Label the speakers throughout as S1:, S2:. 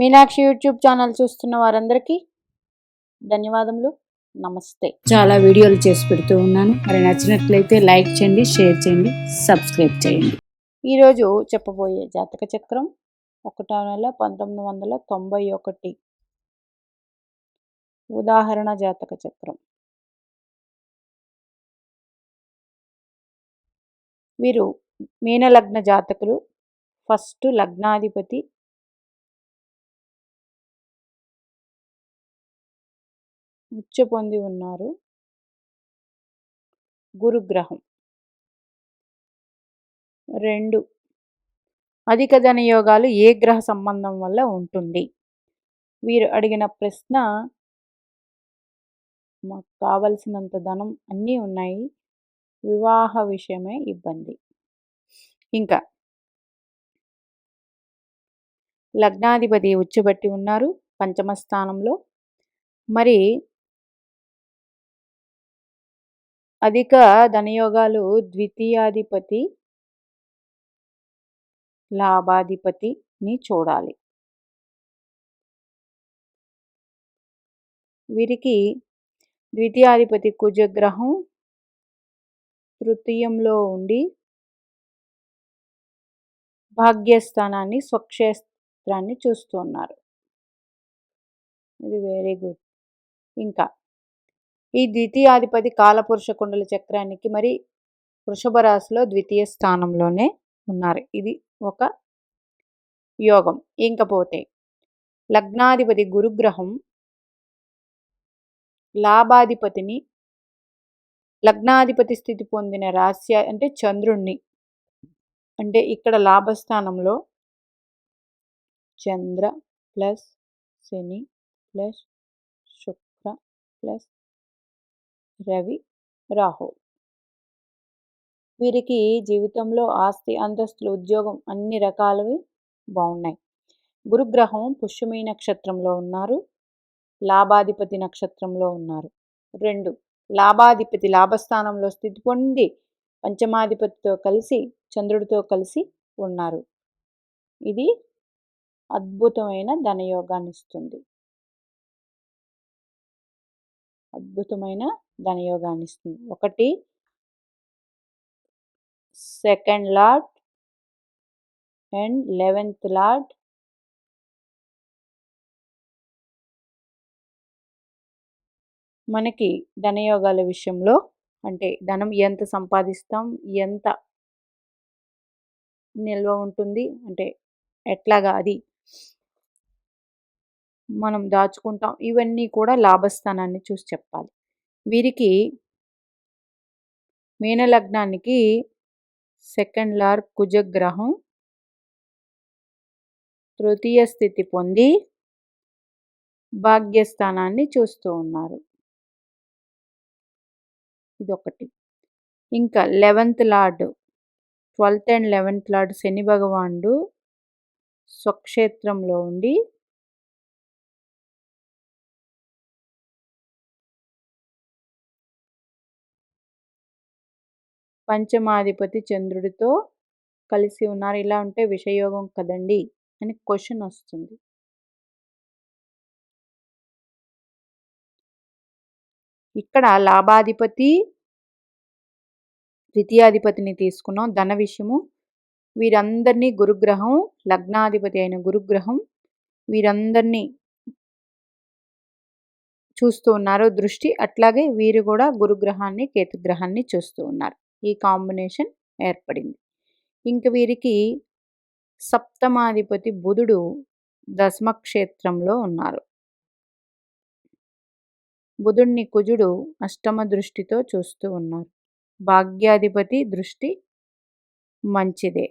S1: Meenakshi YouTube channel చూస్తున్న వారందరికీ ధన్యవాదములు. నమస్తే.
S2: చాలా వీడియోలు చేసి పెడుతూ ఉన్నాను. మరి నచ్చినట్లయితే లైక్ చేయండి, షేర్ చేయండి, సబ్స్క్రైబ్ చేయండి.
S1: ఈరోజు చెప్పబోయే జాతక చక్రం 1వ నెల 1991 ఉదాహరణ జాతక చక్రం. వీరు మీనలగ్న జాతకులు. ఫస్ట్ లగ్నాధిపతి ఉచ్చ పొంది ఉన్నారు గురుగ్రహం. 2 అధిక ధన యోగాలు ఏ గ్రహ సంబంధం వల్ల ఉంటుంది? వీరు అడిగిన ప్రశ్న మాకు కావలసినంత ధనం అన్నీ ఉన్నాయి, వివాహ విషయమే ఇబ్బంది. ఇంకా లగ్నాధిపతి ఉచ్చబట్టి ఉన్నారు పంచమ స్థానంలో. మరి అధిక ధనయోగాలు ద్వితీయాధిపతి లాభాధిపతిని చూడాలి. వీరికి ద్వితీయాధిపతి కుజగ్రహం తృతీయంలో ఉండి భాగ్యస్థానాన్ని స్వక్షేత్రాన్ని చూస్తున్నారు. ఇది వెరీ గుడ్. ఇంకా ఈ ద్వితీయాధిపతి కాలపురుష కుండల చక్రానికి మరి వృషభ రాశిలో ద్వితీయ స్థానంలోనే ఉన్నారు. ఇది ఒక యోగం. ఇంకపోతే లగ్నాధిపతి గురుగ్రహం లాభాధిపతిని లగ్నాధిపతి స్థితి పొందిన రాశి అంటే చంద్రుణ్ణి, అంటే ఇక్కడ లాభస్థానంలో చంద్ర ప్లస్ శని ప్లస్ శుక్ర ప్లస్ రవి రాహు. వీరికి జీవితంలో ఆస్తి అంతస్తులు ఉద్యోగం అన్ని రకాలవి బాగున్నాయి. గురుగ్రహం పుష్యమి నక్షత్రంలో ఉన్నారు, లాభాధిపతి నక్షత్రంలో ఉన్నారు. 2 లాభాధిపతి లాభస్థానంలో స్థితి పొంది పంచమాధిపతితో కలిసి చంద్రుడితో కలిసి ఉన్నారు. ఇది అద్భుతమైన ధనయోగాన్ని ఇస్తుంది. అద్భుతమైన ధనయోగాన్ని ఇస్తుంది. 1 second lord and 11th lord మనకి ధనయోగాల విషయంలో అంటే ధనం ఎంత సంపాదిస్తాం, ఎంత నిల్వ ఉంటుంది, అంటే ఎట్లాగా అది మనం దాచుకుంటాం, ఇవన్నీ కూడా లాభస్థానాన్ని చూసి చెప్పాలి. వీరికి మీనలగ్నానికి సెకండ్ లార్డ్ కుజగ్రహం తృతీయ స్థితి పొంది భాగ్యస్థానాన్ని చూస్తూ ఉన్నారు. ఇదొకటి. ఇంకా 11th lord 12th and 11th lord శని భగవానుడు స్వక్షేత్రంలో ఉండి పంచమాధిపతి చంద్రుడితో కలిసి ఉన్నారు. ఇలా ఉంటే విషయోగం కదండి అని క్వశ్చన్ వస్తుంది. ఇక్కడ లాభాధిపతి ద్వితీయాధిపతిని తీసుకున్నాం. ధన విషయము వీరందరినీ గురుగ్రహం లగ్నాధిపతి అయిన గురుగ్రహం వీరందరినీ చూస్తూ ఉన్నారు దృష్టి. అట్లాగే వీరు కూడా గురుగ్రహాన్ని కేతుగ్రహాన్ని చూస్తూ ఉన్నారు. ఈ కాంబినేషన్ ఏర్పడింది. ఇంక వీరికి సప్తమాధిపతి బుధుడు దశమక్షేత్రంలో ఉన్నారు. బుధుడిని కుజుడు అష్టమ దృష్టితో చూస్తూ ఉన్నారు. భాగ్యాధిపతి దృష్టి మంచిదే.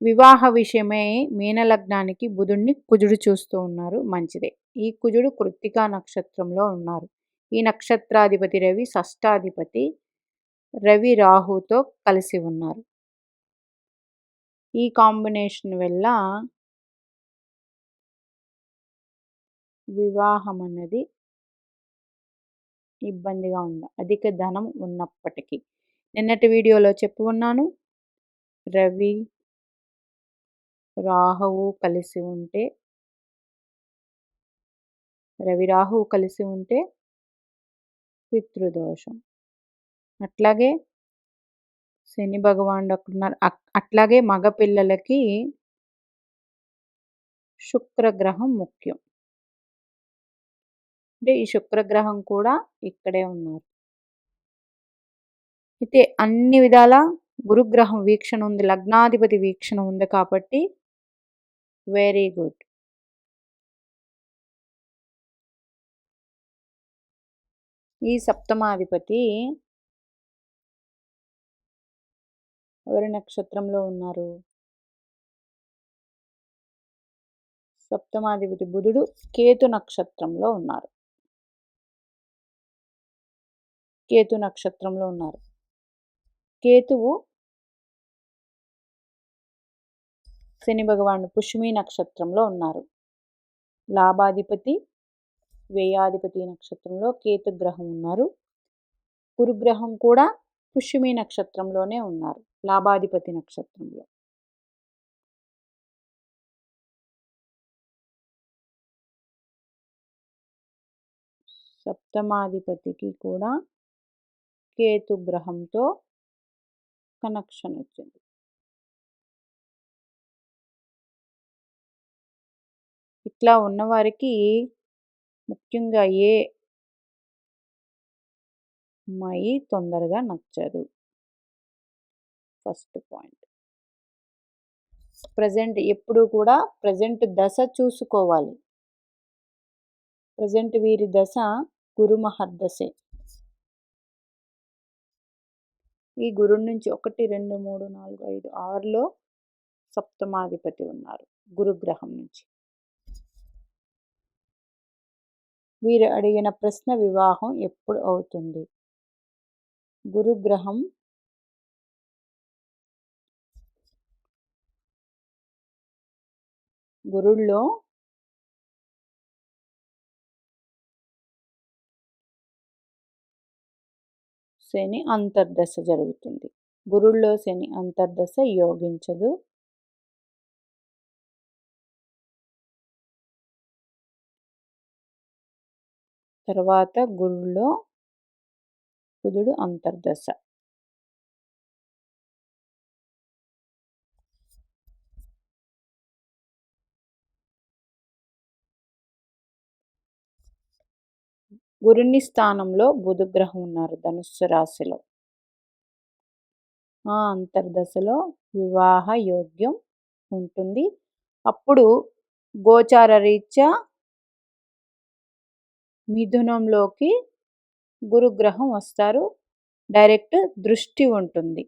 S1: వివాహ విషయమై మీనలగ్నానికి బుధుడిని కుజుడు చూస్తూ ఉన్నారు, మంచిదే. ఈ కుజుడు కృత్తికా నక్షత్రంలో ఉన్నారు. ఈ నక్షత్రాధిపతి రవి షష్టాధిపతి రవి రాహుతో కలిసి ఉన్నారు. ఈ కాంబినేషన్ వల్ల వివాహం అన్నది ఇబ్బందిగా ఉంది, అధిక ధనం ఉన్నప్పటికీ. నిన్నటి వీడియోలో చెప్పు ఉన్నాను రవి రాహువు కలిసి ఉంటే, రవి రాహువు కలిసి ఉంటే పితృదోషం. అట్లాగే శని భగవానుడు అక్కడున్నారు. అట్లాగే మగపిల్లలకి శుక్రగ్రహం ముఖ్యం. అంటే ఈ శుక్రగ్రహం కూడా ఇక్కడే ఉన్నారు. అయితే అన్ని విధాల గురుగ్రహం వీక్షణ ఉంది, లగ్నాధిపతి వీక్షణ ఉంది కాబట్టి వెరీ గుడ్. ఈ సప్తమాధిపతి ఎవరి నక్షత్రంలో ఉన్నారు? సప్తమాధిపతి బుధుడు కేతు నక్షత్రంలో ఉన్నారు. కేతు నక్షత్రంలో ఉన్నారు. కేతువు శని భగవానుడు పుష్యమి నక్షత్రంలో ఉన్నారు. లాభాధిపతి వ్యయాధిపతి నక్షత్రంలో కేతు గ్రహం ఉన్నారు. గురుగ్రహం కూడా పుష్యమి నక్షత్రంలోనే ఉన్నారు, లాభాధిపతి నక్షత్రంలో. సప్తమాధిపతికి కూడా కేతు గ్రహంతో కనెక్షన్ వచ్చింది. ఇట్లా ఉన్నవారికి ముఖ్యంగా ఏ అమ్మాయి తొందరగా నచ్చదు. First point. ప్రజెంట్ ఎప్పుడు కూడా ప్రజెంట్ దశ చూసుకోవాలి. ప్రజెంట్ వీరి దశ గురు మహర్దశే. ఈ గురువు నుంచి 1, 2, 3, 4, 5, 6లో సప్తమాధిపతి ఉన్నారు గురుగ్రహం నుంచి. వీరు అడిగిన ప్రశ్న వివాహం ఎప్పుడు అవుతుంది? గురుగ్రహం గురుల్లో శని అంతర్దశ జరుగుతుంది. గురుల్లో శని అంతర్దశ యోగించదు. తర్వాత గురుల్లో బుధుడు అంతర్దశ. గురుని స్థానంలో బుధగ్రహం ఉన్నారు ధనుస్సు రాశిలో. ఆ అంతర్దశలో వివాహ యోగ్యం ఉంటుంది. అప్పుడు గోచార రీత్యా మిథునంలోకి గురుగ్రహం వస్తారు. డైరెక్ట్ దృష్టి ఉంటుంది.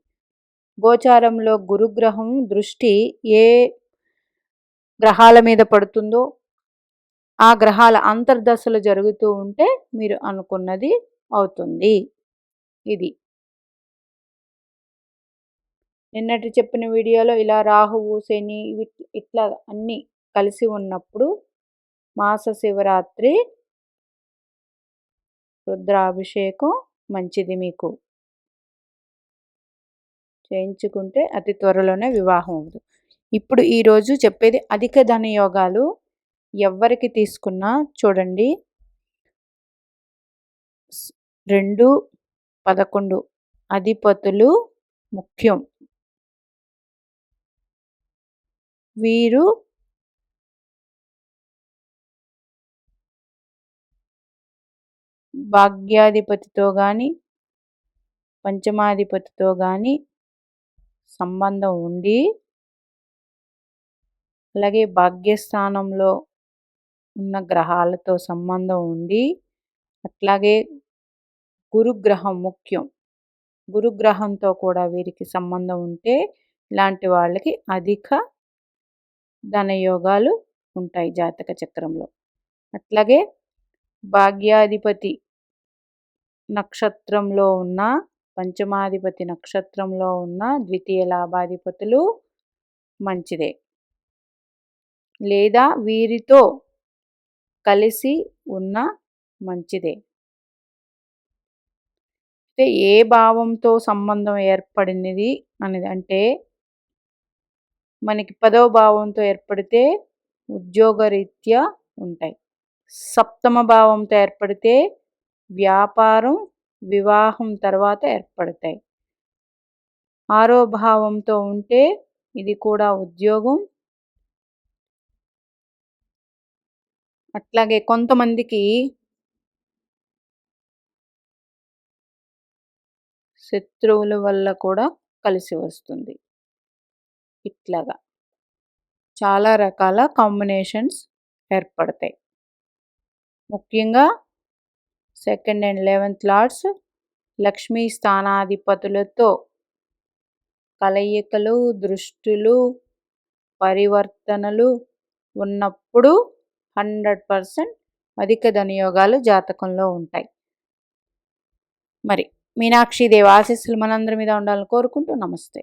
S1: గోచారంలో గురుగ్రహం దృష్టి ఏ గ్రహాల మీద పడుతుందో ఆ గ్రహాల అంతర్దశలు జరుగుతూ ఉంటే మీరు అనుకున్నది అవుతుంది. ఇది నిన్నటి చెప్పిన వీడియోలో ఇలా రాహువు శని ఇట్లా అన్నీ కలిసి ఉన్నప్పుడు మాస శివరాత్రి రుద్రాభిషేకం మంచిది. మీకు చేయించుకుంటే అతి త్వరలోనే వివాహం అవుతుంది. ఇప్పుడు ఈరోజు చెప్పేది అధిక ధన యోగాలు ఎవరికి తీసుకున్నా చూడండి. 2, 11 అధిపతులు ముఖ్యం. వీరు భాగ్యాధిపతితో కానీ పంచమాధిపతితో కానీ సంబంధం ఉండి, అలాగే భాగ్యస్థానంలో ఉన్న గ్రహాలతో సంబంధం ఉండి, అట్లాగే గురుగ్రహం ముఖ్యం. గురుగ్రహంతో కూడా వీరికి సంబంధం ఉంటే ఇలాంటి వాళ్ళకి అధిక ధనయోగాలు ఉంటాయి జాతక చక్రంలో. అట్లాగే భాగ్యాధిపతి నక్షత్రంలో ఉన్న పంచమాధిపతి నక్షత్రంలో ఉన్న ద్వితీయ లాభాధిపతులు మంచిదే, లేదా వీరితో కలిసి ఉన్న మంచిదే. అయితే ఏ భావంతో సంబంధం ఏర్పడినది అనేది అంటే మనకి 10వ భావంతో ఏర్పడితే ఉద్యోగరీత్యా ఉంటాయి. సప్తమ భావంతో ఏర్పడితే వ్యాపారం, వివాహం తర్వాత ఏర్పడతాయి. 6వ భావంతో ఉంటే ఇది కూడా ఉద్యోగం. అట్లాగే కొంతమందికి శత్రువుల వల్ల కూడా కలిసి వస్తుంది. ఇట్లాగా చాలా రకాల కాంబినేషన్స్ ఏర్పడతాయి. ముఖ్యంగా 2nd and 11th Lord's Lakshmi స్థానాధిపతులతో కలయికలు, దృష్టులు, పరివర్తనలు ఉన్నప్పుడు 100% అధిక ధనయోగాలు జాతకంలో ఉంటాయి. మరి మీనాక్షి దేవి ఆశీస్సులు మనందరి మీద ఉండాలని కోరుకుంటూ నమస్తే.